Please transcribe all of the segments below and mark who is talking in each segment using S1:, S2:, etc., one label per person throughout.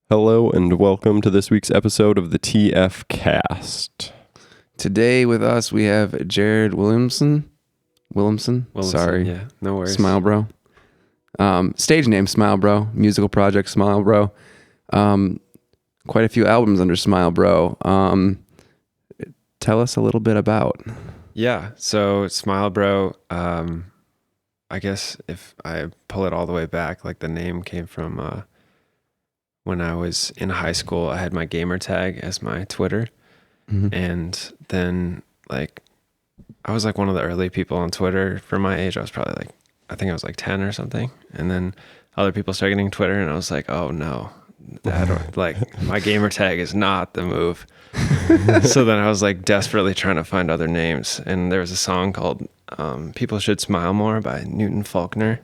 S1: Hello and welcome to this week's episode of the TF Cast.
S2: Today with us we have Jared Willemsen. Sorry.
S3: Yeah, no worries.
S2: Smilebro. Stage name Smilebro. Musical project Smilebro. Quite a few albums under Smilebro. Tell us a little bit about.
S3: Yeah, so Smilebro, I guess if I pull it all the way back, like the name came from when I was in high school. I had my gamer tag as my Twitter.
S2: Mm-hmm.
S3: And then like I was like one of the early people on Twitter for my age. I was probably like, I think I was like 10 or something. And then other people started getting Twitter and I was like, oh no, like my gamer tag is not the move. So then I was like desperately trying to find other names. And there was a song called People Should Smile More by Newton Faulkner.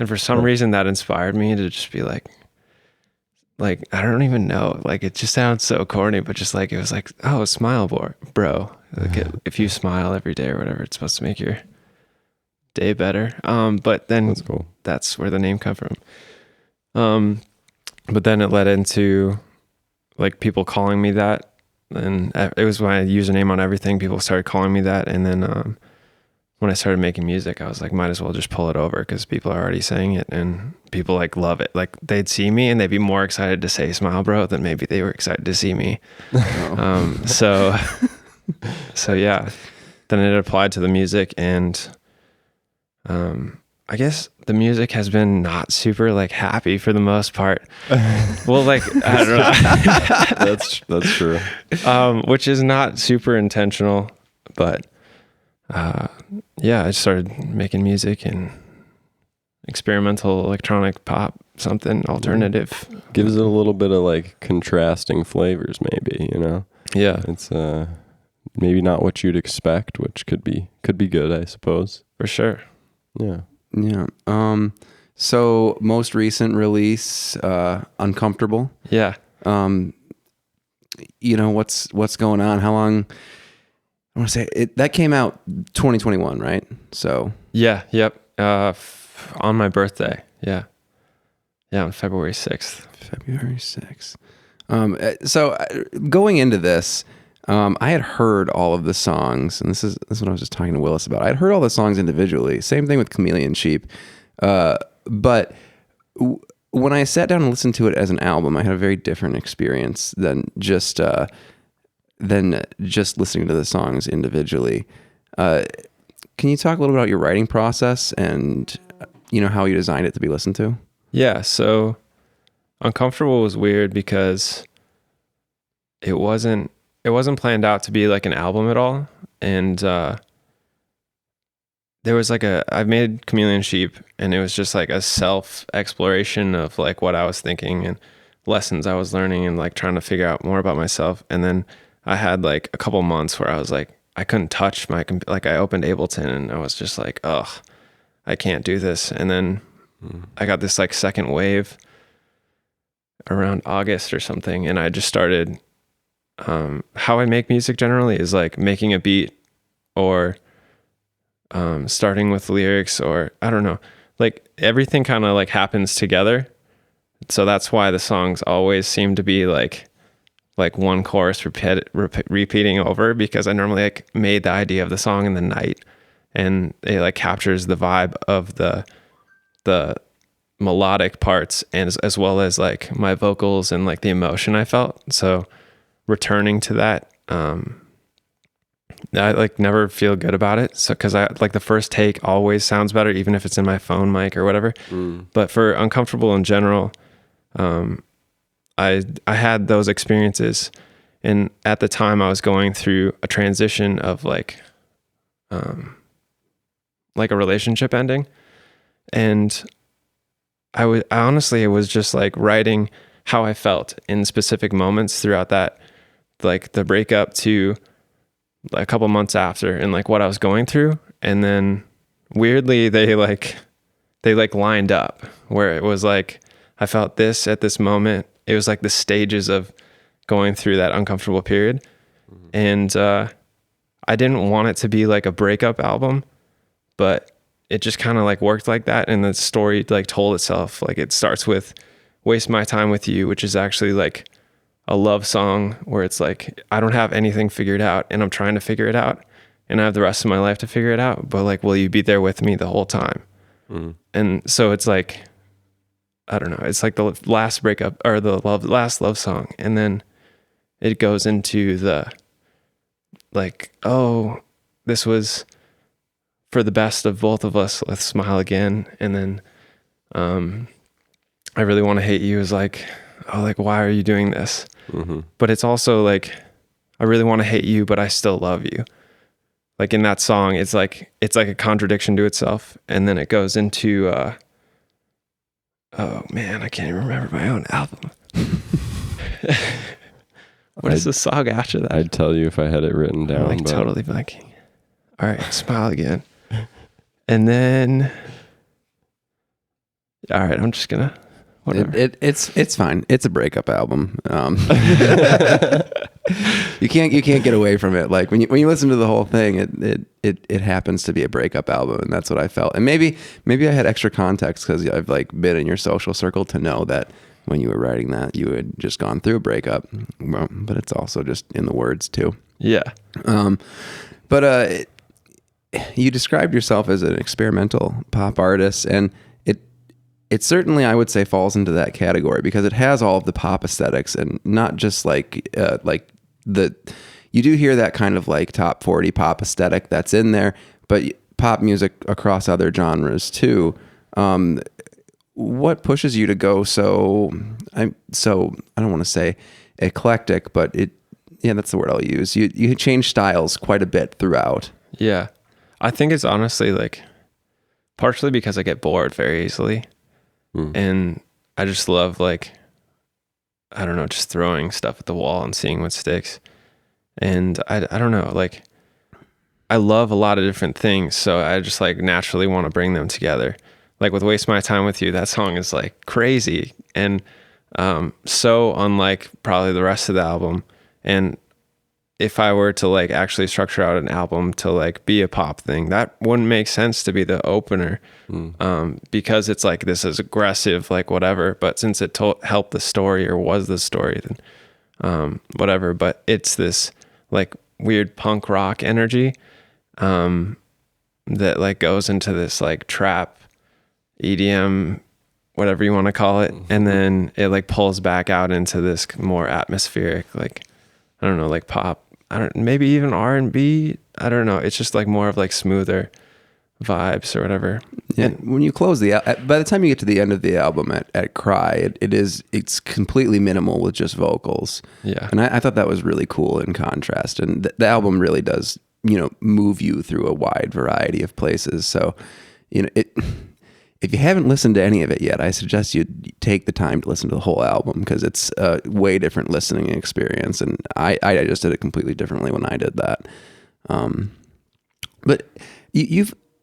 S3: And for some reason that inspired me to just be like, I don't even know. Like, it just sounds so corny, but just like, it was like, oh, smile, bro. Like, if you smile every day or whatever, it's supposed to make your day better. But then
S1: That's cool.
S3: That's where the name come from. But then it led into like people calling me that. And it was my username on everything. People started calling me that. And then when I started making music, I was like, might as well just pull it over because people are already saying it and people like love it. Like they'd see me and they'd be more excited to say Smilebro than maybe they were excited to see me. So yeah, then it applied to the music and I guess the music has been not super like happy for the most part. Well, like, I don't know.
S1: That's true.
S3: Which is not super intentional, but yeah, I started making music and experimental electronic pop, something alternative.
S1: Gives it a little bit of like contrasting flavors, maybe, you know?
S3: Yeah,
S1: It's maybe not what you'd expect, which could be good, I suppose.
S3: for sure.
S1: Yeah.
S2: Yeah. So most recent release, Uncomfortable.
S3: Yeah.
S2: You know, what's going on? How long? I want to say it, that came out 2021, right? So
S3: Yeah. Yep. On my birthday. Yeah. Yeah. On February 6th.
S2: February 6th. So going into this, I had heard all of the songs, and this is what I was just talking to Willis about. I had heard all the songs individually. Same thing with Chameleon Sheep. But when I sat down and listened to it as an album, I had a very different experience than just listening to the songs individually. Can you talk a little about your writing process and how you designed it to be listened to?
S3: Yeah. So Uncomfortable was weird because it wasn't planned out to be like an album at all. And there was like I made Chameleon Sheep and it was just like a self exploration of like what I was thinking and lessons I was learning and like trying to figure out more about myself. And then I had like a couple months where I was like, I couldn't touch my, like I opened Ableton and I was just like, ugh, I can't do this. And then I got this like second wave around August or something. And I just started, how I make music generally is like making a beat or starting with lyrics or I don't know, like everything kind of like happens together. So that's why the songs always seem to be like one chorus repeating over, because I normally like made the idea of the song in the night and it like captures the vibe of the melodic parts and as well as like my vocals and like the emotion I felt. So returning to that, I like never feel good about it. So, cause I like the first take always sounds better, even if it's in my phone mic or whatever. But for Uncomfortable in general, I had those experiences, and at the time I was going through a transition of like a relationship ending, and I honestly, it was just like writing how I felt in specific moments throughout that, like the breakup to a couple months after, and like what I was going through, and then weirdly they lined up where it was like I felt this at this moment. It was like the stages of going through that uncomfortable period. And I didn't want it to be like a breakup album, but it just kind of like worked like that. And the story like told itself. Like it starts with Waste My Time With You, which is actually like a love song where it's like, I don't have anything figured out and I'm trying to figure it out and I have the rest of my life to figure it out. But like, will you be there with me the whole time? And so it's like, I don't know. It's like the last breakup or the last love song. And then it goes into the like, oh, this was for the best of both of us. Let's smile again. And then, I really want to hate you is like, oh, like, why are you doing this? But it's also like, I really want to hate you, but I still love you. Like in that song, it's like a contradiction to itself. And then it goes into, oh man, I can't even remember my own album. What is the song after that?
S1: I'd tell you if I had it written down.
S3: I'm like totally blanking. All right, smile again. And then, all right, I'm just gonna, whatever.
S2: It's fine. It's a breakup album. You can't get away from it. Like when you listen to the whole thing, it happens to be a breakup album, and that's what I felt. And maybe I had extra context because I've like been in your social circle to know that when you were writing that you had just gone through a breakup. Well, but it's also just in the words too.
S3: Yeah.
S2: But you described yourself as an experimental pop artist, and it certainly, I would say, falls into that category because it has all of the pop aesthetics and not just like you do hear that kind of like top 40 pop aesthetic that's in there, but pop music across other genres too. What pushes you to go so I don't want to say eclectic, but that's the word I'll use. You change styles quite a bit throughout.
S3: Yeah. I think it's honestly like partially because I get bored very easily. And I just love like, I don't know, just throwing stuff at the wall and seeing what sticks. And I don't know, like I love a lot of different things. So I just like naturally want to bring them together. Like with Waste My Time With You, that song is like crazy and so unlike probably the rest of the album. And if I were to like actually structure out an album to like be a pop thing, that wouldn't make sense to be the opener because it's like this is aggressive, like whatever. But since it helped the story or was the story, then whatever. But it's this like weird punk rock energy that like goes into this like trap EDM, whatever you want to call it. And then it like pulls back out into this more atmospheric, like, I don't know, like pop, maybe even R&B. I don't know. It's just like more of like smoother vibes or whatever.
S2: Yeah. And when you close by the time you get to the end of the album at Cry, it's completely minimal with just vocals.
S3: Yeah.
S2: And I thought that was really cool in contrast. And the album really does, move you through a wide variety of places. So, if you haven't listened to any of it yet, I suggest you take the time to listen to the whole album because it's a way different listening experience. And I just did it completely differently when I did that. But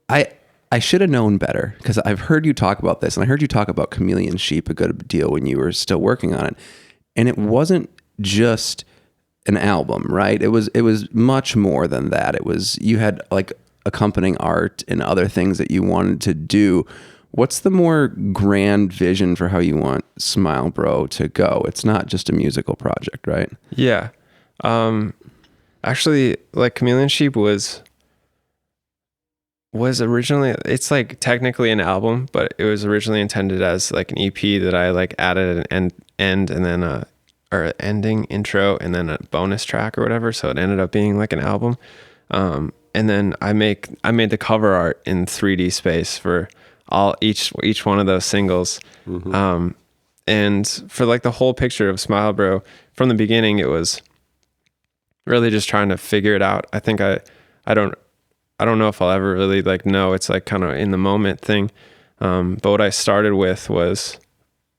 S2: I should have known better because I've heard you talk about this, and I heard you talk about Chameleon Sheep a good deal when you were still working on it. And it wasn't just an album, right? It was much more than that. You had like accompanying art and other things that you wanted to do. What's the more grand vision for how you want Smilebro to go? It's not just a musical project, right?
S3: Yeah. Actually, like Chameleon Sheep was originally, it's like technically an album, but it was originally intended as like an EP that I like added an end and then or ending intro and then a bonus track or whatever. So it ended up being like an album. And then I made the cover art in 3D space for each one of those singles. And for like the whole picture of Smilebro from the beginning, it was really just trying to figure it out. I think I don't know if I'll ever really like know. It's like kind of in the moment thing. But what I started with was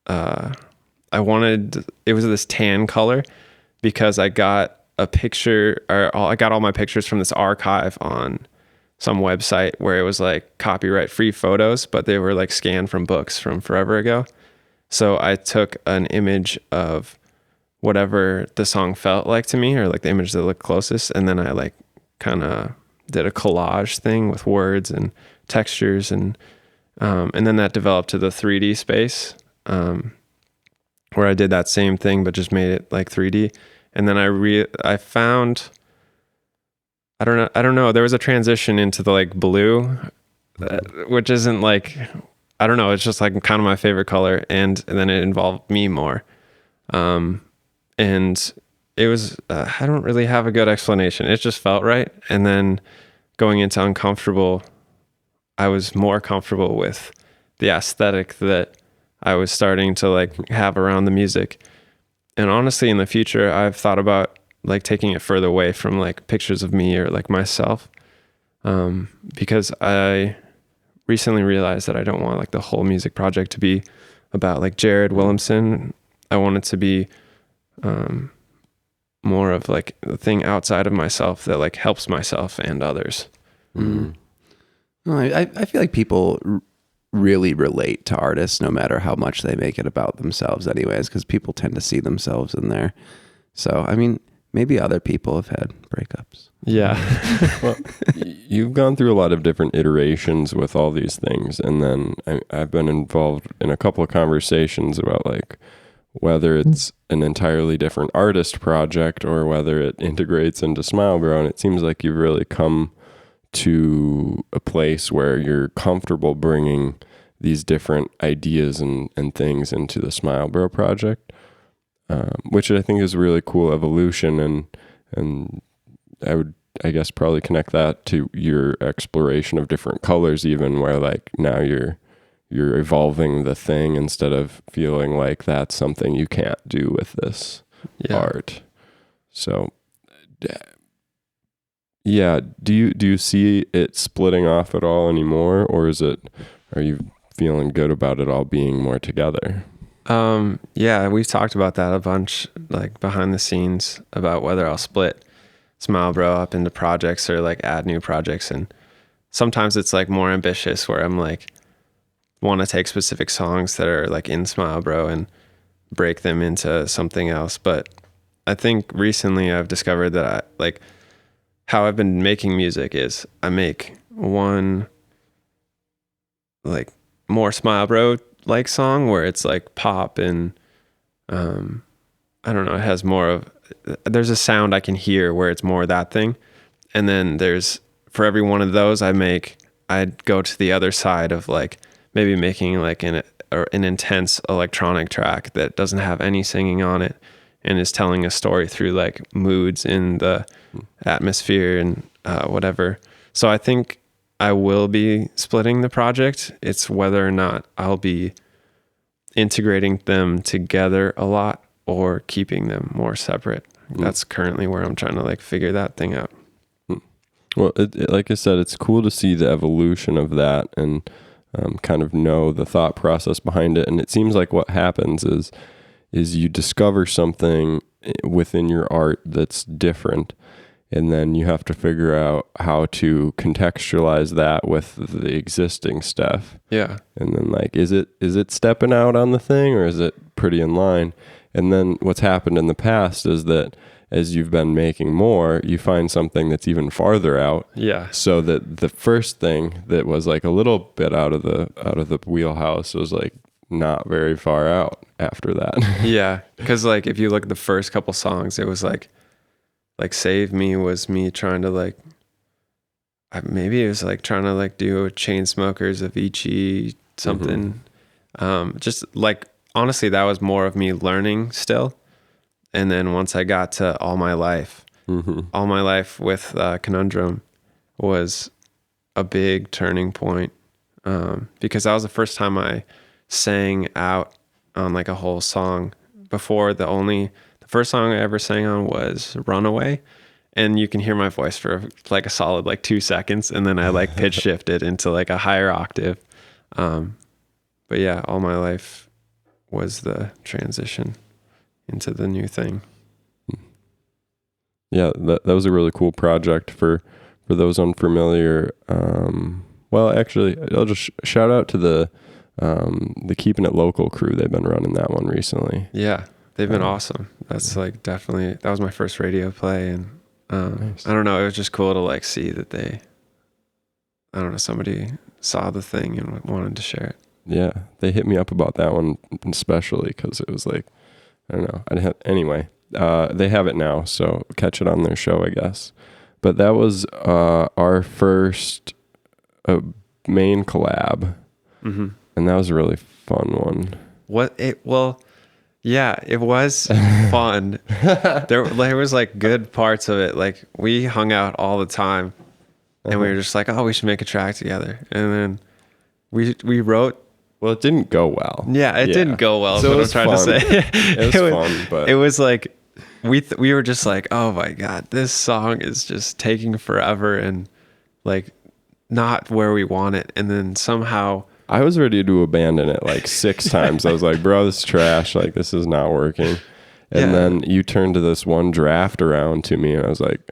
S3: it was this tan color because I got a picture, or I got all my pictures from this archive on some website where it was like copyright free photos, but they were like scanned from books from forever ago. So I took an image of whatever the song felt like to me, or like the image that looked closest. And then I like kind of did a collage thing with words and textures. And then that developed to the 3D space. where I did that same thing but just made it like 3D. And then I found, I don't know, there was a transition into the like blue, which isn't like, I don't know, it's just like kind of my favorite color, and then it involved me more. And it was, I don't really have a good explanation. It just felt right. And then going into Uncomfortable, I was more comfortable with the aesthetic that I was starting to like have around the music. And honestly, in the future, I've thought about like taking it further away from like pictures of me or like myself. Because I recently realized that I don't want like the whole music project to be about like Jared Willemsen. I want it to be more of like the thing outside of myself that like helps myself and others.
S2: Well, I feel like people really relate to artists no matter how much they make it about themselves anyways, because people tend to see themselves in there. So, I mean, maybe other people have had breakups.
S3: Yeah.
S1: Well, you've gone through a lot of different iterations with all these things. And then I've been involved in a couple of conversations about like whether it's an entirely different artist project or whether it integrates into Smilebro. And it seems like you've really come to a place where you're comfortable bringing these different ideas and things into the Smilebro project, which I think is a really cool evolution. And I would, I guess, probably connect that to your exploration of different colors, even where like now you're evolving the thing instead of feeling like that's something you can't do with this art. So yeah, do you see it splitting off at all anymore, or are you feeling good about it all being more together?
S3: Yeah, we've talked about that a bunch, like behind the scenes, about whether I'll split Smilebro up into projects or like add new projects. And sometimes it's like more ambitious where I'm like, want to take specific songs that are like in Smilebro and break them into something else. But I think recently I've discovered that I like how I've been making music is I make one like more Smilebro like song where it's like pop and I don't know, it has more of, there's a sound I can hear where it's more that thing. And then there's, for every one of those I'd go to the other side of like maybe making like an intense electronic track that doesn't have any singing on it and is telling a story through like moods in the atmosphere and whatever. So I think I will be splitting the project. It's whether or not I'll be integrating them together a lot or keeping them more separate. That's currently where I'm trying to like figure that thing out.
S1: Well, like I said, it's cool to see the evolution of that and kind of know the thought process behind it. And it seems like what happens is you discover something within your art that's different, and then you have to figure out how to contextualize that with the existing stuff.
S3: Yeah.
S1: And then like, is it stepping out on the thing, or is it pretty in line? And then what's happened in the past is that as you've been making more, you find something that's even farther out.
S3: Yeah.
S1: So that the first thing that was like a little bit out of the wheelhouse was like not very far out after that.
S3: Yeah. Cause like, if you look at the first couple songs, it was like Save Me was me trying to like, maybe it was like trying to like do a Chainsmokers, Avicii, something. Just like, honestly, that was more of me learning still. And then once I got to All My Life, All My Life with Conundrum was a big turning point, because that was the first time I sang out on like a whole song. Before, the first song I ever sang on was Runaway, and you can hear my voice for like a solid like 2 seconds, and then I like pitch shifted into like a higher octave. But yeah, All My Life was the transition into the new thing.
S1: Yeah, that was a really cool project for those unfamiliar. Well, actually, I'll just shout out to the Keeping It Local crew. They've been running that one recently.
S3: Yeah, they've been awesome. That's like definitely, that was my first radio play, and
S1: Nice.
S3: I don't know, it was just cool to like see that somebody saw the thing and wanted to share it.
S1: Yeah, they hit me up about that one especially because it was like I don't know. Anyway, they have it now, so catch it on their show, I guess. But that was our first main collab,
S3: Mm-hmm.
S1: and that was a really fun one.
S3: Yeah, it was fun. There was like good parts of it. Like we hung out all the time, and we were just like, oh, we should make a track together. And then we wrote.
S1: Well, it didn't go well.
S3: Yeah, it didn't go well.
S1: So
S3: Is what I'm trying to say.
S1: It was fun, but
S3: it was like we were just like, oh my god, this song is just taking forever and like not where we want it. And then somehow
S1: I was ready to abandon it like 6 times. I was like, bro, this is trash. Like, this is not working. And then you turned to this one draft around to me, and I was like,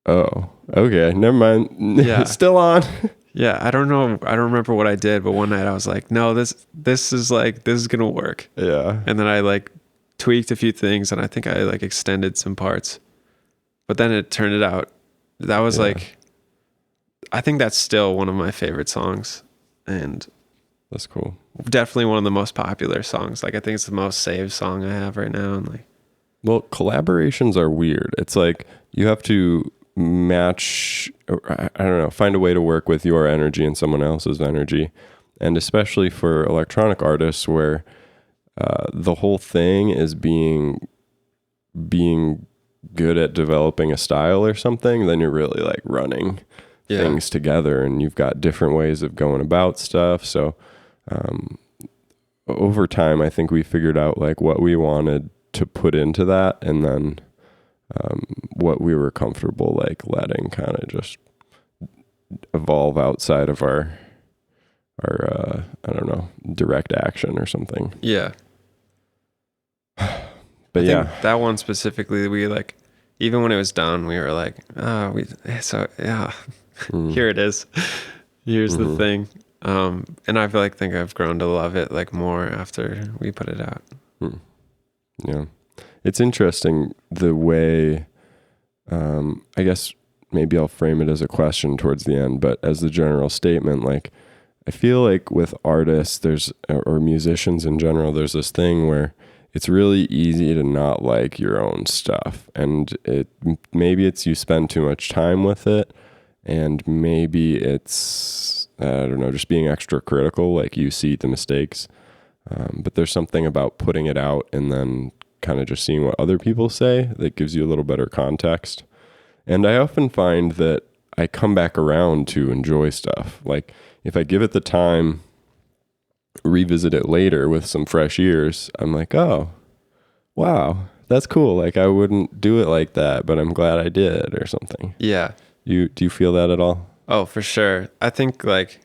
S1: oh, okay, never mind.
S3: Yeah.
S1: Still on.
S3: Yeah, I don't know. I don't remember what I did, but one night I was like, no, this is going to work.
S1: Yeah.
S3: And then I like tweaked a few things, and I think I like extended some parts. But then it turned out that was like, I think that's still one of my favorite songs. And
S1: that's cool.
S3: Definitely one of the most popular songs. Like I think it's the most saved song I have right now. And like,
S1: well, collaborations are weird. It's like you have to match, I don't know, find a way to work with your energy and someone else's energy. And especially for electronic artists where the whole thing is being good at developing a style or something, then you're really like running things together, and you've got different ways of going about stuff. So over time, I think we figured out like what we wanted to put into that, and then what we were comfortable like letting kind of just evolve outside of our I don't know, direct action or something.
S3: Yeah.
S1: But
S3: I think that one specifically, we like, even when it was done, we were like, here it is. Here's the thing. And I feel like think I've grown to love it like more after we put it out.
S1: Yeah. It's interesting the way, I guess maybe I'll frame it as a question towards the end, but as the general statement, like I feel like with artists or musicians in general, there's this thing where it's really easy to not like your own stuff. And maybe it's you spend too much time with it, and maybe it's, I don't know, just being extra critical, like you see the mistakes. But there's something about putting it out and then kind of just seeing what other people say that gives you a little better context. And I often find that I come back around to enjoy stuff. Like if I give it the time, revisit it later with some fresh ears, I'm like, oh, wow, that's cool. Like I wouldn't do it like that, but I'm glad I did, or something.
S3: Yeah.
S1: Do you feel that at all?
S3: Oh, for sure. I think like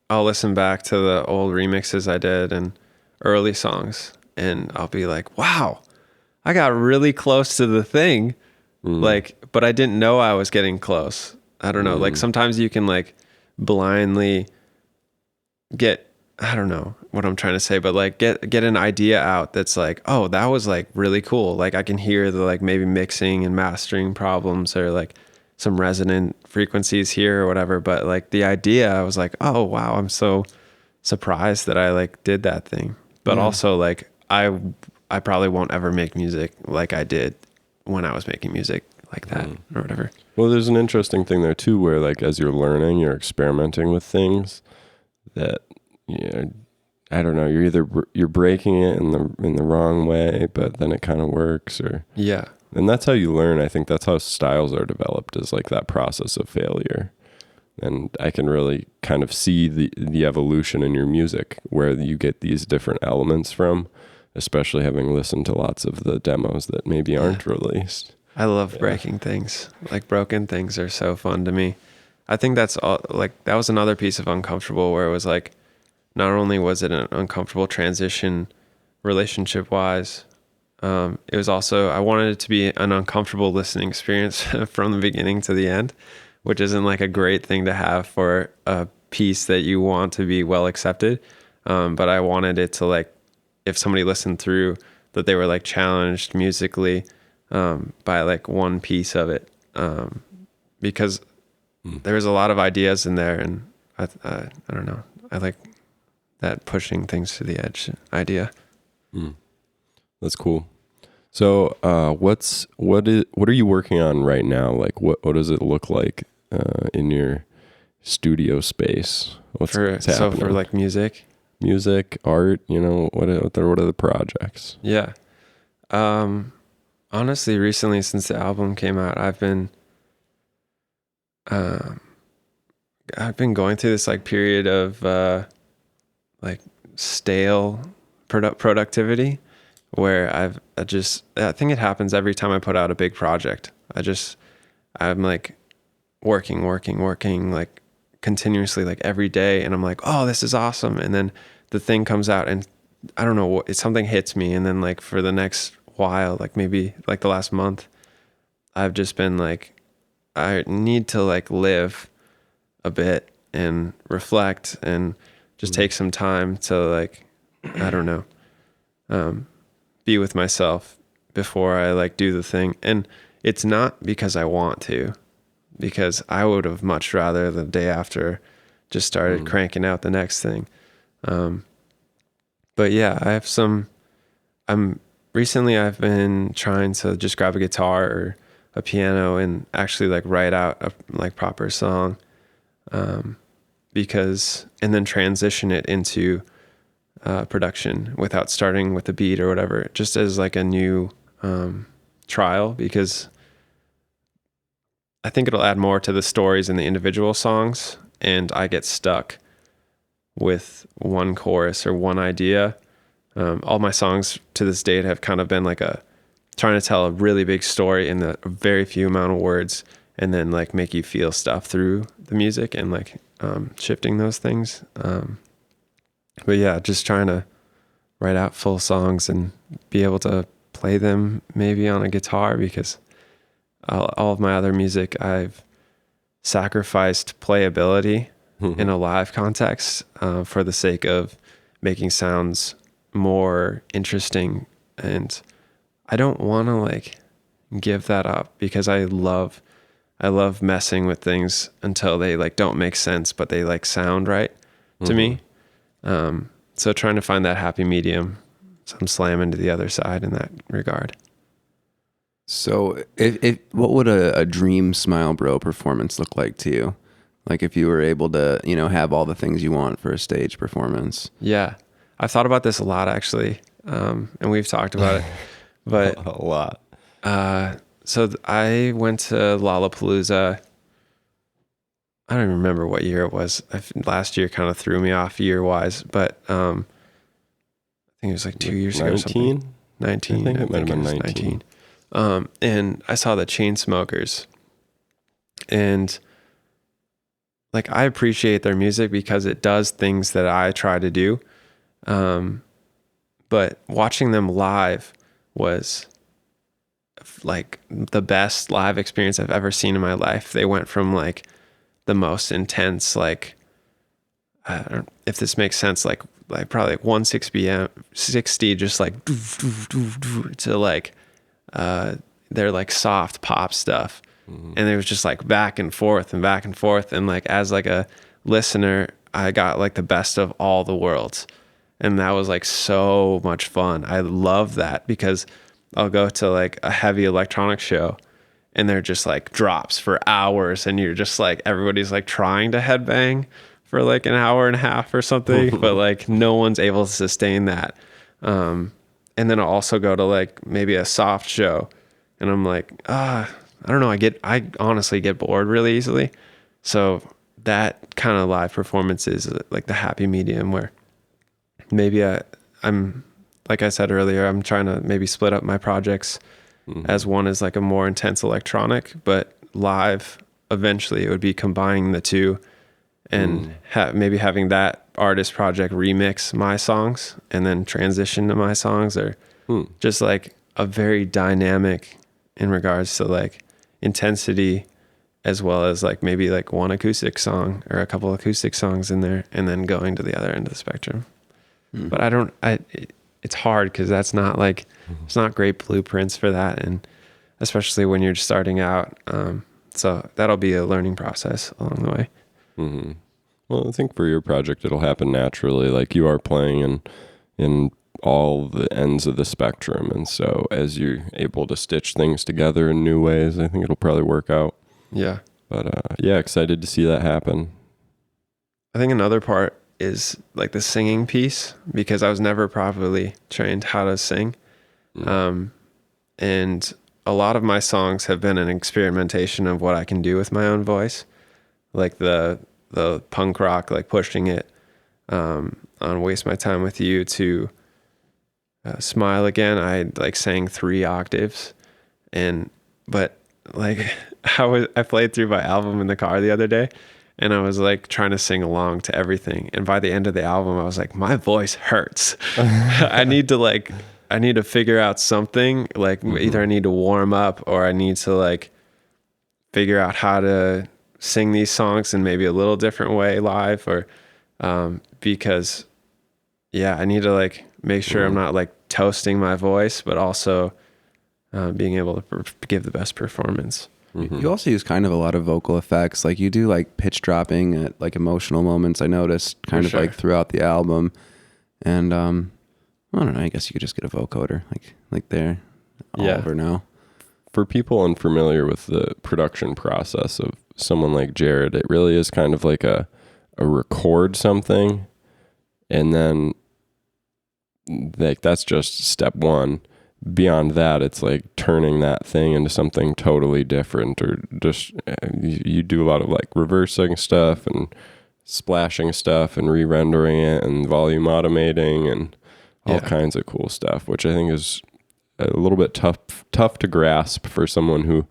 S3: I'll listen back to the old remixes I did and early songs, and I'll be like, wow, I got really close to the thing. Like, but I didn't know I was getting close. I don't know. Like sometimes you can like blindly get, I don't know what I'm trying to say, but like get an idea out that's like, oh, that was like really cool. Like I can hear the like maybe mixing and mastering problems or like some resonant frequencies here or whatever. But like the idea, I was like, oh wow, I'm so surprised that I like did that thing. But also like I probably won't ever make music like I did when I was making music like that or whatever.
S1: Well, there's an interesting thing there too, where like as you're learning, you're experimenting with things that, I don't know, you're breaking it in the wrong way, but then it kind of works, and that's how you learn. I think that's how styles are developed, is like that process of failure. And I can really kind of see the evolution in your music, where you get these different elements from, especially having listened to lots of the demos that maybe aren't released.
S3: I love breaking things. Like broken things are so fun to me. I think that's all, like that was another piece of Uncomfortable where it was like, not only was it an uncomfortable transition relationship wise, it was also, I wanted it to be an uncomfortable listening experience from the beginning to the end, which isn't like a great thing to have for a piece that you want to be well accepted. But I wanted it to like, if somebody listened through, that they were like challenged musically by like one piece of it, because there was a lot of ideas in there, and I don't know, I like that pushing things to the edge idea.
S1: That's cool. So, what are you working on right now? Like, what does it look like in your studio space? What's happening?
S3: For like
S1: Music, art, what are the projects?
S3: Yeah. Honestly, recently since the album came out, I've been going through this like period of like stale productivity where I think it happens every time I put out a big project. I'm like working like continuously like every day, and I'm like, oh, this is awesome. And then the thing comes out and I don't know what, something hits me. And then like for the next while, like maybe like the last month, I've just been like, I need to like live a bit and reflect and just take some time to like, I don't know, be with myself before I like do the thing. And it's not because I want to, because I would have much rather the day after just started cranking out the next thing. But yeah, recently I've been trying to just grab a guitar or a piano and actually like write out a like proper song. And then transition it into production without starting with a beat or whatever, just as like a new trial, because I think it'll add more to the stories in the individual songs, and I get stuck with one chorus or one idea. All my songs to this date have kind of been like trying to tell a really big story in a very few amount of words, and then like make you feel stuff through the music and like shifting those things. But yeah, just trying to write out full songs and be able to play them maybe on a guitar, because all of my other music, I've sacrificed playability in a live context for the sake of making sounds more interesting. And I don't want to like give that up, because I love messing with things until they like don't make sense, but they like sound right to me. So trying to find that happy medium. So I'm slamming to the other side in that regard.
S2: So what would a dream Smilebro performance look like to you? Like if you were able to, have all the things you want for a stage performance.
S3: Yeah. I've thought about this a lot actually. And we've talked about it, but
S1: a lot.
S3: So I went to Lollapalooza. I don't even remember what year it was. Last year kind of threw me off year-wise, but I think it was like 2 years ago or something. 19?
S1: I think it might have been 19.
S3: And I saw the Chainsmokers. And like I appreciate their music because it does things that I try to do. But watching them live was like the best live experience I've ever seen in my life. They went from like the most intense, like, I don't know if this makes sense, like probably like 160 just like to like their like soft pop stuff. And it was just like back and forth. And like as like a listener, I got like the best of all the worlds. And that was like so much fun. I love that, because I'll go to like a heavy electronic show and they're just like drops for hours, and you're just like, everybody's like trying to headbang for like an hour and a half or something, but like no one's able to sustain that. And then I'll also go to like maybe a soft show and I'm like, I don't know. I honestly get bored really easily. So that kind of live performance is like the happy medium, where maybe I'm, like I said earlier, I'm trying to maybe split up my projects as one is like a more intense electronic, but live, eventually it would be combining the two and maybe having that artist project remix my songs and then transition to my songs, or just like a very dynamic in regards to like intensity, as well as like maybe like one acoustic song or a couple acoustic songs in there, and then going to the other end of the spectrum. But it's hard because that's not like, it's not great blueprints for that. And especially when you're just starting out. So that'll be a learning process along the way.
S1: Well, I think for your project, it'll happen naturally. Like you are playing in all the ends of the spectrum. And so as you're able to stitch things together in new ways, I think it'll probably work out.
S3: Yeah.
S1: But yeah, excited to see that happen.
S3: I think another part is like the singing piece, because I was never properly trained how to sing. And a lot of my songs have been an experimentation of what I can do with my own voice, like the punk rock, like pushing it on Waste My Time With You to Smile Again. I like sang 3 octaves, but like I played through my album in the car the other day, and I was like trying to sing along to everything. And by the end of the album, I was like, my voice hurts. I need to figure out something, like either I need to warm up or I need to like figure out how to sing these songs in maybe a little different way live, or because I need to like make sure I'm not like toasting my voice, but also being able to give the best performance.
S2: You also use kind of a lot of vocal effects. Like you do like pitch dropping at like emotional moments, I noticed kind of like throughout the album. And I don't know, I guess you could just get a vocoder like there all over now.
S1: For people unfamiliar with the production process of someone like Jared, it really is kind of like a record something, and then like that's just step one. Beyond that, it's like turning that thing into something totally different, or just you do a lot of like reversing stuff and splashing stuff and re-rendering it and volume automating and all kinds of cool stuff, which I think is a little bit tough to grasp for someone who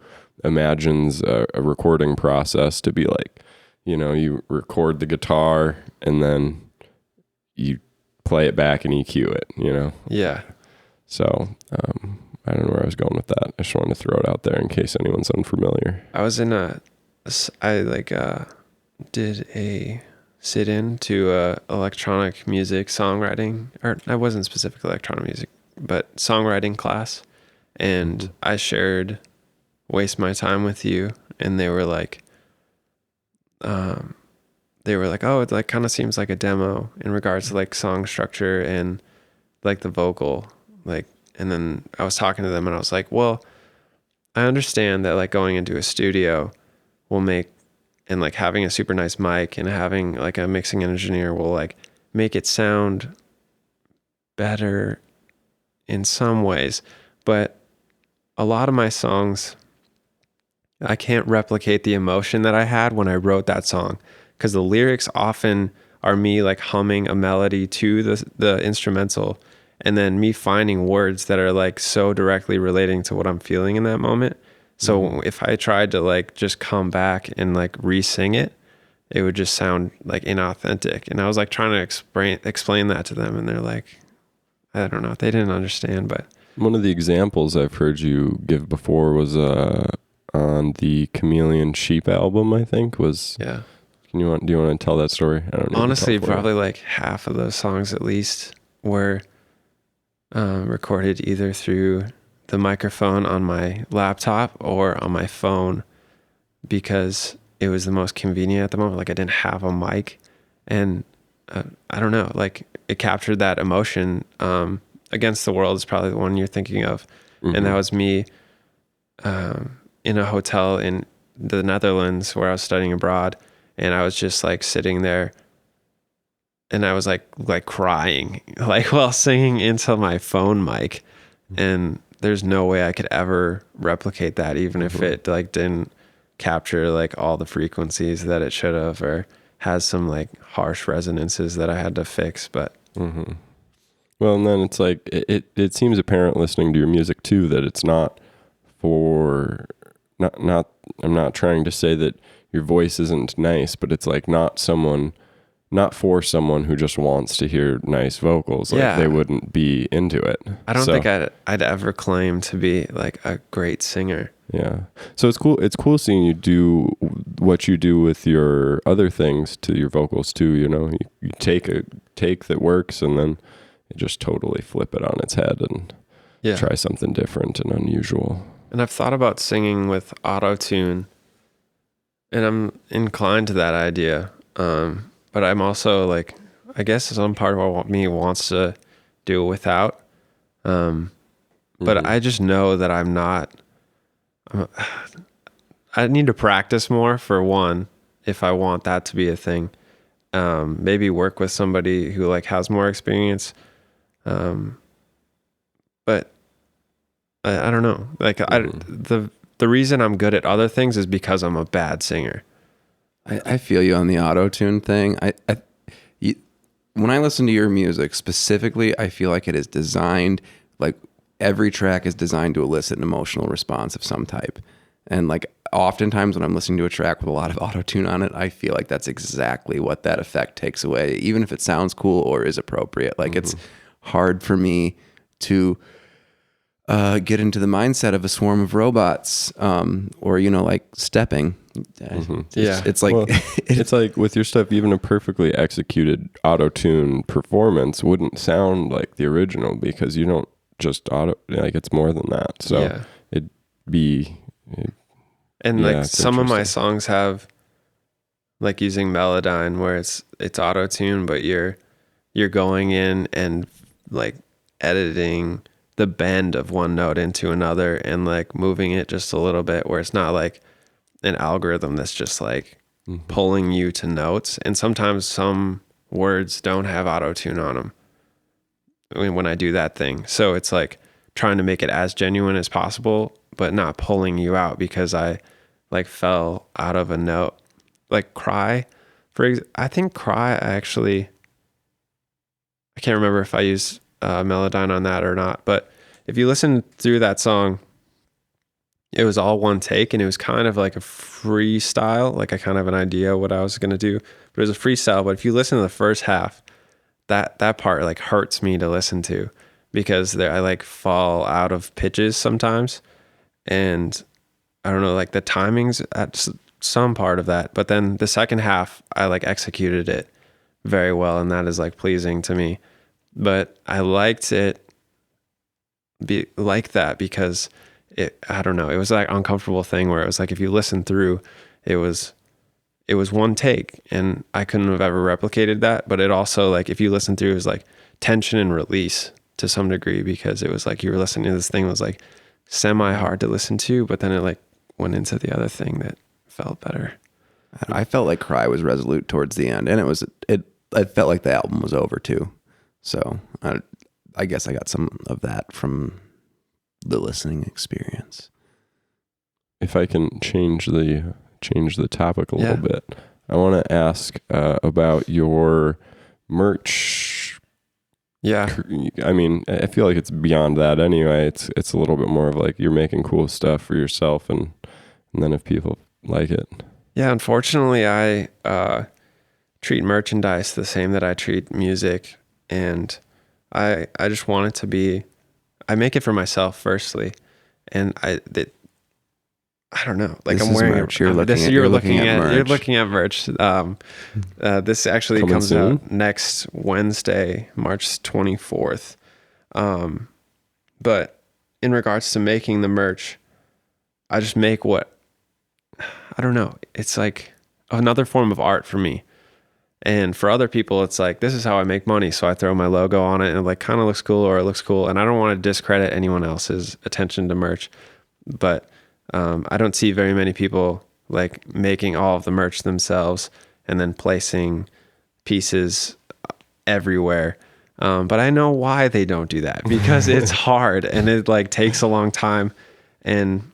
S1: imagines a recording process to be like, you record the guitar and then you play it back and EQ it,
S3: Yeah.
S1: So I don't know where I was going with that. I just wanted to throw it out there in case anyone's unfamiliar.
S3: I was did a sit-in to electronic music songwriting, or I wasn't specifically electronic music, but songwriting class. And I shared Waste My Time With You, and they were like, oh, it like kind of seems like a demo in regards to like song structure and like the vocal, like. And then I was talking to them and I was like, well, I understand that like going into a studio will make, and like having a super nice mic and having like a mixing engineer will like make it sound better in some ways. But a lot of my songs, I can't replicate the emotion that I had when I wrote that song, because the lyrics often are me like humming a melody to the instrumental, and then me finding words that are like so directly relating to what I'm feeling in that moment. So if I tried to like just come back and like re-sing it, it would just sound like inauthentic. And I was like trying to explain that to them, and they're like, I don't know, they didn't understand. But
S1: one of the examples I've heard you give before was on the Chameleon Sheep album, I think was.
S3: Yeah.
S1: Do you want to tell that story? I don't know.
S3: Honestly, probably like half of those songs at least were recorded either through the microphone on my laptop or on my phone, because it was the most convenient at the moment. Like I didn't have a mic, and I don't know, like it captured that emotion. Against the World is probably the one you're thinking of. And that was me in a hotel in the Netherlands where I was studying abroad, and I was just like sitting there, and I was like crying, like while singing into my phone mic. And there's no way I could ever replicate that, even if it like didn't capture like all the frequencies that it should have, or has some like harsh resonances that I had to fix. But
S1: well, and then it's like it seems apparent listening to your music too that it's not for not I'm not trying to say that your voice isn't nice, but it's like not for someone who just wants to hear nice vocals. Like they wouldn't be into it.
S3: I don't think I'd ever claim to be like a great singer.
S1: Yeah. So it's cool. It's cool seeing you do what you do with your other things to your vocals too. You take a take that works and then you just totally flip it on its head and try something different and unusual.
S3: And I've thought about singing with auto-tune, and I'm inclined to that idea. But I'm also like, I guess some part of me wants to do without. But I just know that I'm not, I need to practice more for one, if I want that to be a thing. Maybe work with somebody who like has more experience. But I don't know. Like the reason I'm good at other things is because I'm a bad singer.
S2: I feel you on the auto-tune thing. When I listen to your music specifically, I feel like it is designed, like every track is designed to elicit an emotional response of some type. And like oftentimes when I'm listening to a track with a lot of auto-tune on it, I feel like that's exactly what that effect takes away, even if it sounds cool or is appropriate. Like it's hard for me to get into the mindset of a swarm of robots, or like stepping. It's like
S1: it's like with your stuff, even a perfectly executed auto-tune performance wouldn't sound like the original because you don't just it's more than that. So
S3: some of my songs have like using Melodyne where it's auto-tune, but you're going in and like editing the bend of one note into another and like moving it just a little bit, where it's not like an algorithm that's just like pulling you to notes. And sometimes some words don't have auto-tune on them when I do that thing. So it's like trying to make it as genuine as possible, but not pulling you out because I like fell out of a note. Like Cry, I think Cry, I can't remember if I used Melodyne on that or not, but if you listen through that song, it was all one take and it was kind of like a freestyle. Like I kind of have an idea what I was going to do, but it was a freestyle. But if you listen to the first half, that part like hurts me to listen to because I like fall out of pitches sometimes. And I don't know, like the timings at some part of that, but then the second half, I like executed it very well. And that is like pleasing to me, but I liked it like that because I don't know, it was like uncomfortable thing where it was like if you listen through, it was one take and I couldn't have ever replicated that. But it also like if you listen through, it was like tension and release to some degree because it was like you were listening to this thing that was like semi hard to listen to, but then it like went into the other thing that felt better.
S2: I felt like Cry was resolute towards the end, and I felt like the album was over too. So I guess I got some of that from the listening experience.
S1: If I can change the topic a little bit, I want to ask about your merch.
S3: Yeah.
S1: I mean, I feel like it's beyond that anyway. It's a little bit more of like you're making cool stuff for yourself and then if people like it.
S3: Yeah, unfortunately I treat merchandise the same that I treat music, and I just want it to be, I make it for myself firstly, and I don't know, like
S2: this
S3: I'm wearing
S2: merch.
S3: you're looking at merch. This actually
S1: Coming
S3: comes
S1: soon?
S3: out next Wednesday, March 24th. But in regards to making the merch, I just make I don't know. It's like another form of art for me. And for other people, it's like, this is how I make money. So I throw my logo on it and it like kind of looks cool or it looks cool. And I don't want to discredit anyone else's attention to merch, but I don't see very many people like making all of the merch themselves and then placing pieces everywhere. But I know why they don't do that, because it's hard and it like takes a long time. And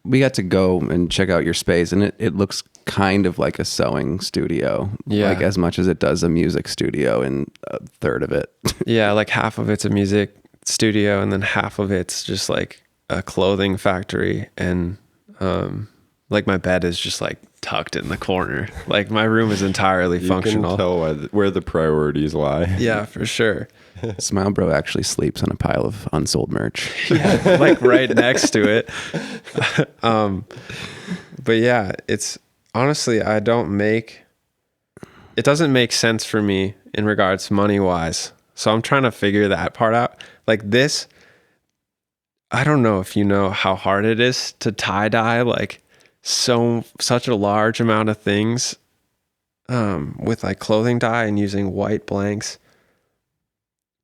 S2: we got to go and check out your space, and it looks kind of like a sewing studio, like as much as it does a music studio, and a third of it.
S3: Yeah, like half of it's a music studio, and then half of it's just like a clothing factory. And like my bed is just like tucked in the corner. Like my room is entirely functional.
S1: You can tell where the priorities lie.
S3: Yeah, for sure.
S2: Smilebro actually sleeps on a pile of unsold merch.
S3: Yeah, like right next to it. But yeah, it's honestly, it doesn't make sense for me in regards money wise. So I'm trying to figure that part out. Like this, I don't know if you know how hard it is to tie dye like such a large amount of things with like clothing dye and using white blanks.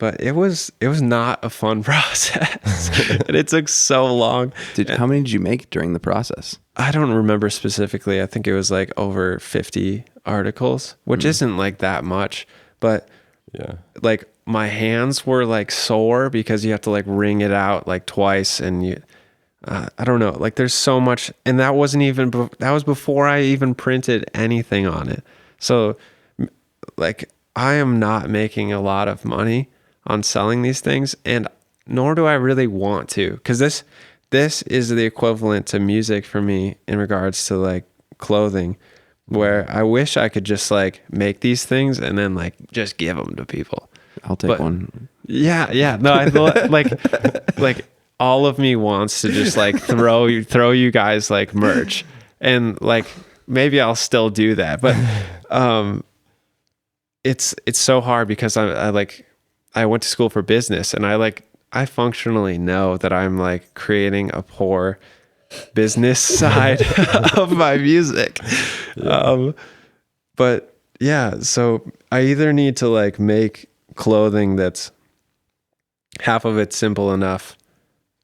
S3: but it was not a fun process. And it took so long.
S2: How many did you make during the process?
S3: I don't remember specifically. I think it was like over 50 articles, which isn't like that much, but
S1: Yeah.
S3: like my hands were like sore because you have to like wring it out like twice, and you I don't know, like there's so much, and that wasn't even that was before I even printed anything on it. So like I am not making a lot of money on selling these things, and nor do I really want to, because this is the equivalent to music for me in regards to like clothing, where I wish I could just like make these things and then like just give them to people.
S2: I'll take one.
S3: Yeah. No, I thought like all of me wants to just like throw you guys like merch, and like maybe I'll still do that, but it's so hard because I went to school for business, and I functionally know that I'm like creating a poor business side of my music. But yeah, so I either need to like make clothing that's half of it simple enough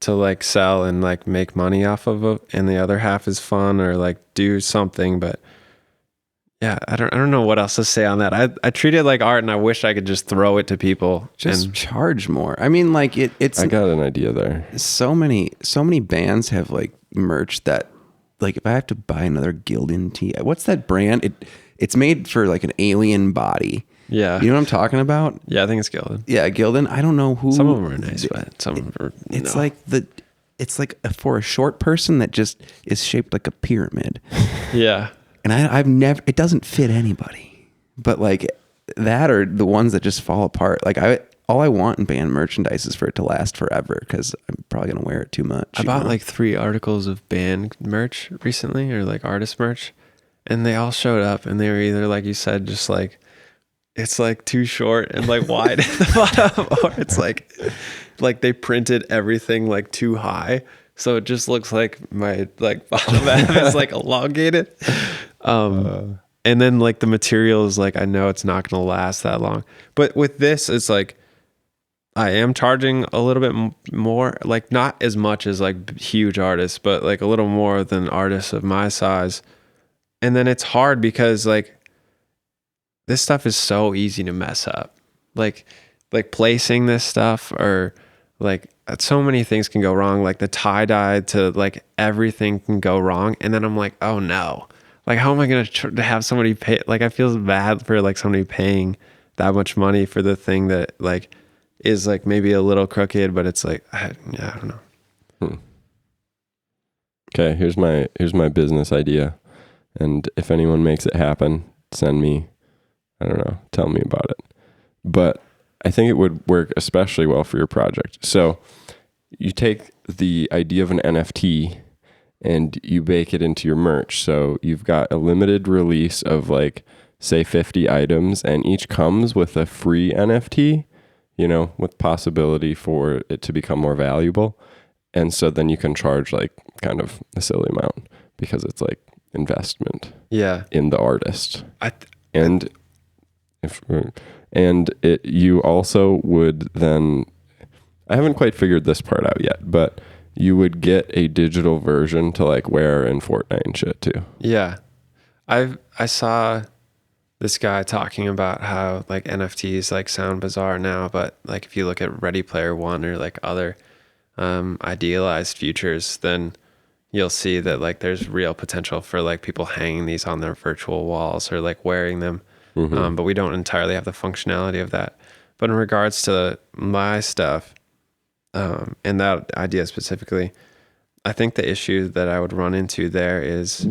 S3: to like sell and like make money off of it, and the other half is fun, or like do something. But yeah, I don't know what else to say on that. I treat it like art, and I wish I could just throw it to people.
S2: Just charge more. I mean, like it's.
S1: I got an idea there.
S2: So many bands have like merch that, like, if I have to buy another Gildan tee, what's that brand? It's made for like an alien body.
S3: Yeah,
S2: you know what I'm talking about?
S3: Yeah, I think it's Gildan.
S2: Yeah, Gildan. I don't know who.
S3: Some of them are nice, but some of them are.
S2: It's like it's like for a short person that just is shaped like a pyramid.
S3: Yeah.
S2: And I've never, it doesn't fit anybody, but like that, or the ones that just fall apart. Like all I want in band merchandise is for it to last forever, because I'm probably going to wear it too much.
S3: I bought like 3 articles of band merch recently, or like artist merch, and they all showed up, and they were either, like you said, just like, it's like too short and like wide at the bottom, or it's like they printed everything like too high. So it just looks like my like bottom half is like elongated. And then like the material is like, I know it's not going to last that long. But with this, it's like I am charging a little bit more, like not as much as like huge artists, but like a little more than artists of my size. And then it's hard because like this stuff is so easy to mess up. Like placing this stuff, or like so many things can go wrong, like the tie-dye to like everything can go wrong. And then I'm like, oh no, like how am I going to have somebody pay? Like I feel bad for like somebody paying that much money for the thing that like is like maybe a little crooked, but it's like, I don't know.
S1: Okay, here's my business idea, and if anyone makes it happen, send me, I don't know, tell me about it. But I think it would work especially well for your project. So you take the idea of an NFT and you bake it into your merch. So you've got a limited release of like, say 50 items, and each comes with a free NFT, you know, with possibility for it to become more valuable. And so then you can charge like kind of a silly amount, because it's like investment in the artist. You also would then, I haven't quite figured this part out yet, but you would get a digital version to like wear in Fortnite and shit too.
S3: Yeah. I saw this guy talking about how like NFTs like sound bizarre now, but like if you look at Ready Player One or like other idealized futures, then you'll see that like there's real potential for like people hanging these on their virtual walls or like wearing them. But we don't entirely have the functionality of that. But in regards to my stuff, and that idea specifically, I think the issue that I would run into there is,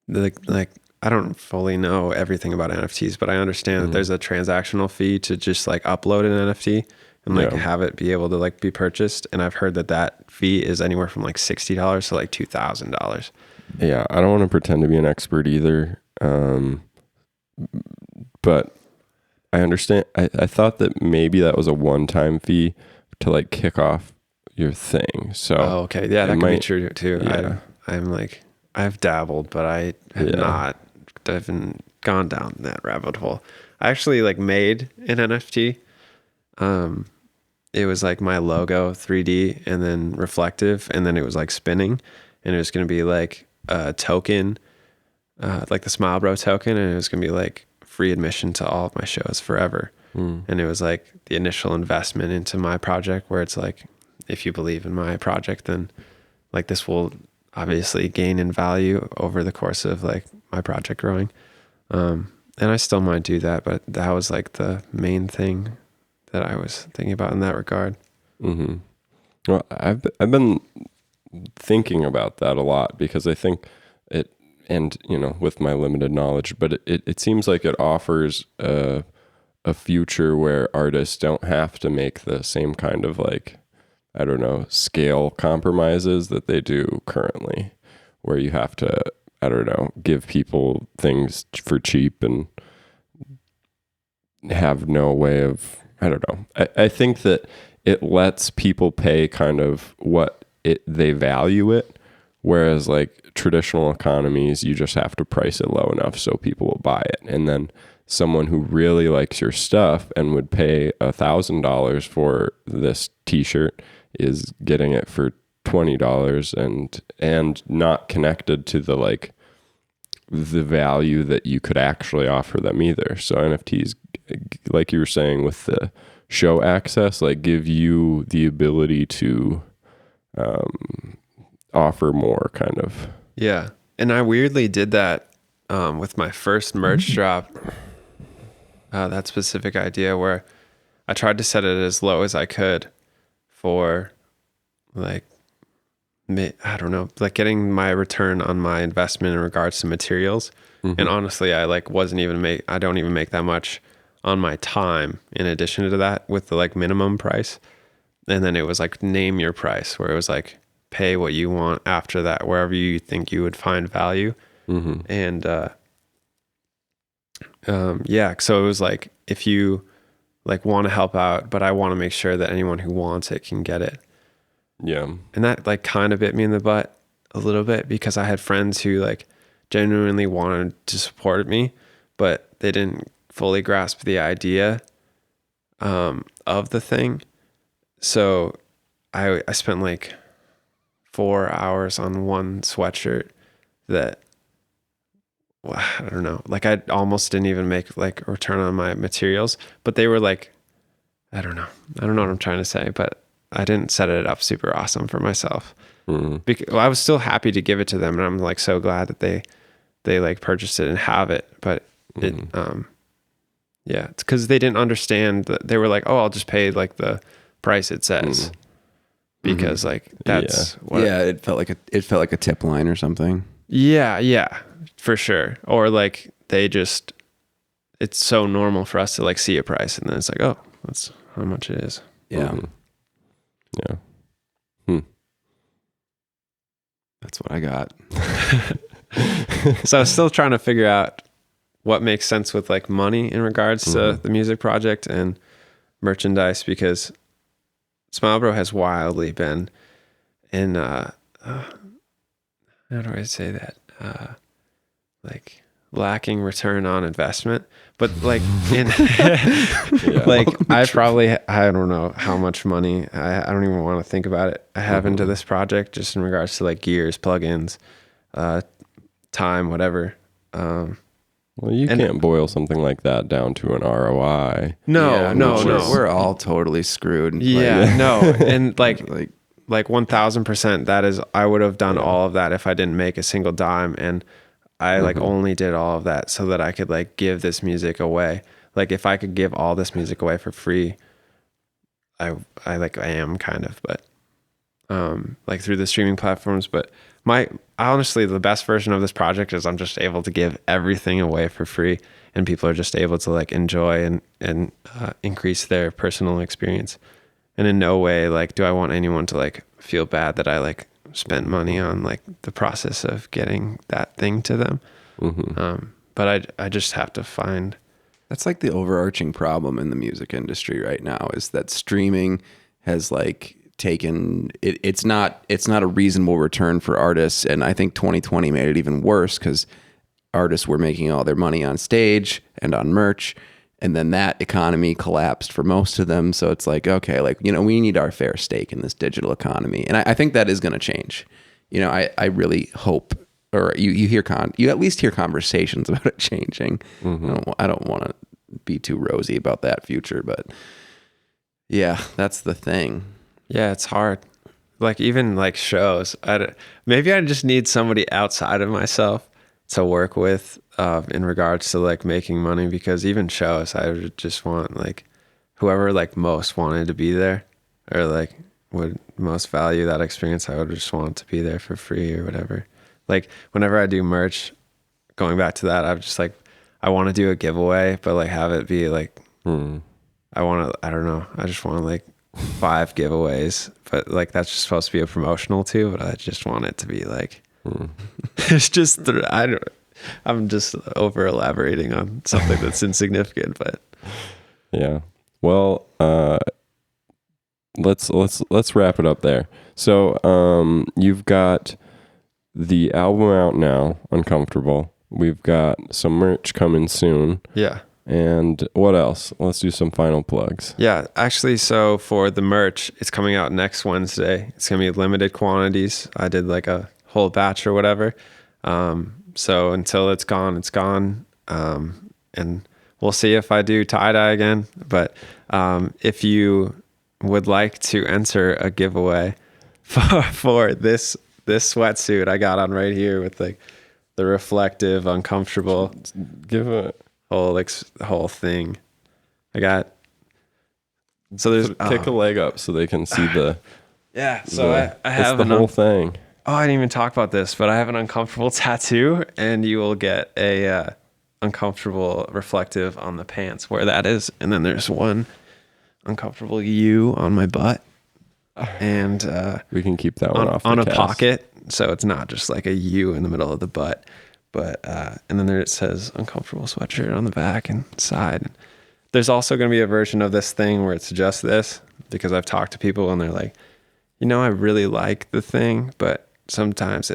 S3: like I don't fully know everything about NFTs, but I understand that there's a transactional fee to just like upload an NFT and like have it be able to like be purchased. And I've heard that fee is anywhere from like $60 to like $2,000.
S1: Yeah, I don't want to pretend to be an expert either. But I understand. I thought that maybe that was a one-time fee to like kick off your thing. So
S3: okay. Yeah, that could be true too. Yeah. I'm like, I've dabbled, but I have not even gone down that rabbit hole. I actually like made an NFT. It was like my logo 3D and then reflective, and then it was like spinning, and it was going to be like a token, like the Smilebro token, and it was going to be like free admission to all of my shows forever. And it was like the initial investment into my project, where it's like, if you believe in my project, then like this will obviously gain in value over the course of like my project growing. And I still might do that, but that was like the main thing that I was thinking about in that regard.
S1: Mm-hmm. Well, I've been thinking about that a lot, because I think it, and you know, with my limited knowledge, but it seems like it offers a future where artists don't have to make the same kind of like, I don't know, scale compromises that they do currently, where you have to, I don't know, give people things for cheap and have no way of, I don't know. I think that it lets people pay kind of what they value it, whereas like traditional economies, you just have to price it low enough so people will buy it. And then someone who really likes your stuff and would pay $1,000 for this t-shirt is getting it for $20 and not connected to the like the value that you could actually offer them either. So NFTs, like you were saying with the show access, like give you the ability to offer more kind of.
S3: Yeah. And I weirdly did that with my first merch drop. That specific idea where I tried to set it as low as I could for like, I don't know, like getting my return on my investment in regards to materials. And honestly, I like I don't even make that much on my time in addition to that with the like minimum price. And then it was like name your price, where it was like pay what you want after that, wherever you think you would find value. And yeah, so it was like, if you like want to help out, but I want to make sure that anyone who wants it can get it.
S1: Yeah.
S3: And that like kind of bit me in the butt a little bit, because I had friends who like genuinely wanted to support me, but they didn't fully grasp the idea of the thing. So I spent like 4 hours on one sweatshirt that, well, I don't know, like I almost didn't even make like a return on my materials, but they were like, I don't know what I'm trying to say, but I didn't set it up super awesome for myself. Because I was still happy to give it to them, and I'm like so glad that they like purchased it and have it, but it yeah, it's because they didn't understand that. They were like, oh, I'll just pay like the price it says, because like that's what
S2: it felt like a tip line or something.
S3: Yeah, for sure. Or like it's so normal for us to like see a price, and then it's like, oh, that's how much it is.
S2: Yeah.
S1: Yeah.
S2: That's what I got.
S3: So I was still trying to figure out what makes sense with like money in regards to the music project and merchandise, because Smilebro has wildly been in how do I say that? Like lacking return on investment, but like in like I don't know how much money, I don't even want to think about it, I have into this project, just in regards to like gears, plugins, time, whatever.
S1: Well, you can't boil something like that down to an ROI.
S3: No.
S2: We're all totally screwed.
S3: Yeah, no. And like 1000%, that is, I would have done all of that if I didn't make a single dime. And I like only did all of that so that I could like give this music away. Like if I could give all this music away for free, I am kind of, but like through the streaming platforms. But honestly, the best version of this project is I'm just able to give everything away for free, and people are just able to like enjoy and increase their personal experience. And in no way like do I want anyone to like feel bad that I like spent money on like the process of getting that thing to them. But I just have to find.
S2: That's like the overarching problem in the music industry right now, is that streaming has like taken it. It's not a reasonable return for artists, and I think 2020 made it even worse, because artists were making all their money on stage and on merch, And then that economy collapsed for most of them. So it's like, okay, like, you know, we need our fair stake in this digital economy. And I think that is going to change. You know, I really hope, or you at least hear conversations about it changing. I don't want to be too rosy about that future, but yeah, that's the thing.
S3: Yeah, it's hard. Like even like shows, maybe I just need somebody outside of myself to work with in regards to like making money, because even shows, I would just want like whoever like most wanted to be there or like would most value that experience, I would just want to be there for free or whatever. Like whenever I do merch, going back to that, I'm just like, I want to do a giveaway, but like have it be like, I don't know. I just want like 5 giveaways, but like that's just supposed to be a promotional too, but I just want it to be like, it's just, I'm just over elaborating on something that's insignificant, but
S1: yeah. Well, let's wrap it up there. So, you've got the album out now, Uncomfortable. We've got some merch coming soon.
S3: yeah.
S1: And what else? Let's do some final plugs.
S3: Yeah, actually, so for the merch, it's coming out next Wednesday. It's going to be limited quantities. I did like a whole batch or whatever. So until it's gone, it's gone. And we'll see if I do tie-dye again. But if you would like to enter a giveaway for this sweatsuit I got on right here with like the reflective, uncomfortable,
S1: Give a
S3: whole thing. So there's
S1: kick a leg up so they can see the
S3: yeah. So I have
S1: the whole thing.
S3: Oh, I didn't even talk about this, but I have an uncomfortable tattoo, and you will get a uncomfortable reflective on the pants where that is, and then there's one uncomfortable U on my butt, and
S1: We can keep that one off
S3: on
S1: the
S3: a
S1: cast.
S3: pocket, so it's not just like a U in the middle of the butt, but and then there it says uncomfortable sweatshirt on the back and side. There's also going to be a version of this thing where it's just this, because I've talked to people and they're like, you know, I really like the thing, but sometimes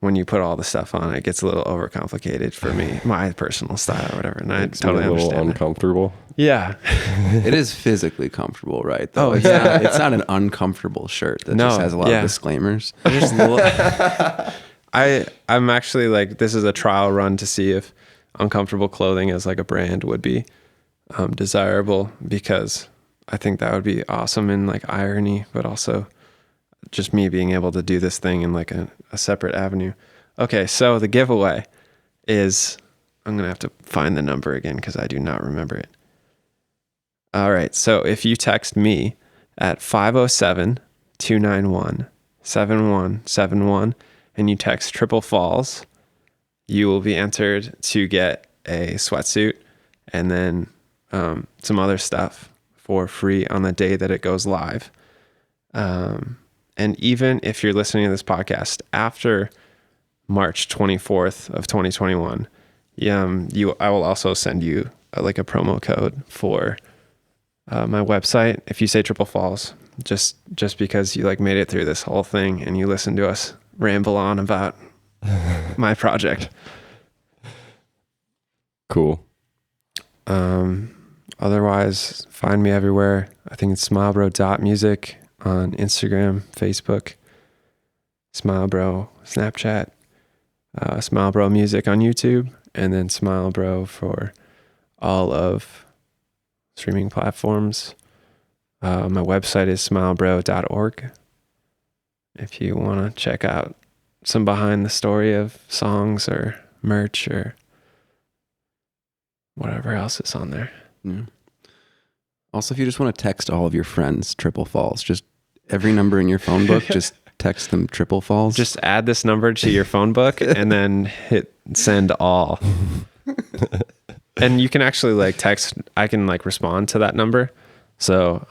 S3: when you put all the stuff on, it gets a little overcomplicated for me, my personal style or whatever. And I totally
S1: a little
S3: understand.
S1: uncomfortable.
S3: Yeah.
S2: It is physically comfortable, right? Though.
S3: Oh,
S2: It's
S3: yeah.
S2: not, it's not an uncomfortable shirt that just has a lot of disclaimers.
S3: I'm actually like, this is a trial run to see if uncomfortable clothing as like a brand would be desirable, because I think that would be awesome in like irony, but also just me being able to do this thing in like a separate avenue. Okay, so the giveaway is, I'm going to have to find the number again because I do not remember it. All right, so if you text me at 507-291-7171 and you text Triple Falls, you will be entered to get a sweatsuit and then some other stuff for free on the day that it goes live. And even if you're listening to this podcast after March 24th of 2021, I will also send you like a promo code for my website. If you say Triple Falls, just because you like made it through this whole thing and you listened to us ramble on about my project.
S1: Cool.
S3: Otherwise, find me everywhere. I think it's smilebro.music on Instagram, Facebook, Smilebro, Snapchat, Smilebro Music on YouTube, and then Smilebro for all of streaming platforms. My website is smilebro.org. If you want to check out some behind the story of songs or merch or whatever else is on there.
S2: Yeah. Also, if you just want to text all of your friends Triple Falls, just every number in your phone book, just text them Triple Falls.
S3: Just add this number to your phone book and then hit send all. And you can actually like text, I can like respond to that number. So,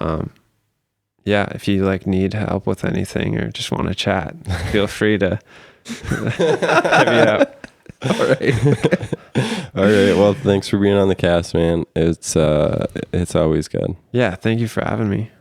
S3: yeah, if you like need help with anything or just want to chat, feel free to hit me up.
S2: All right.
S1: All right. Well, thanks for being on the cast, man. It's always good.
S3: Yeah, thank you for having me.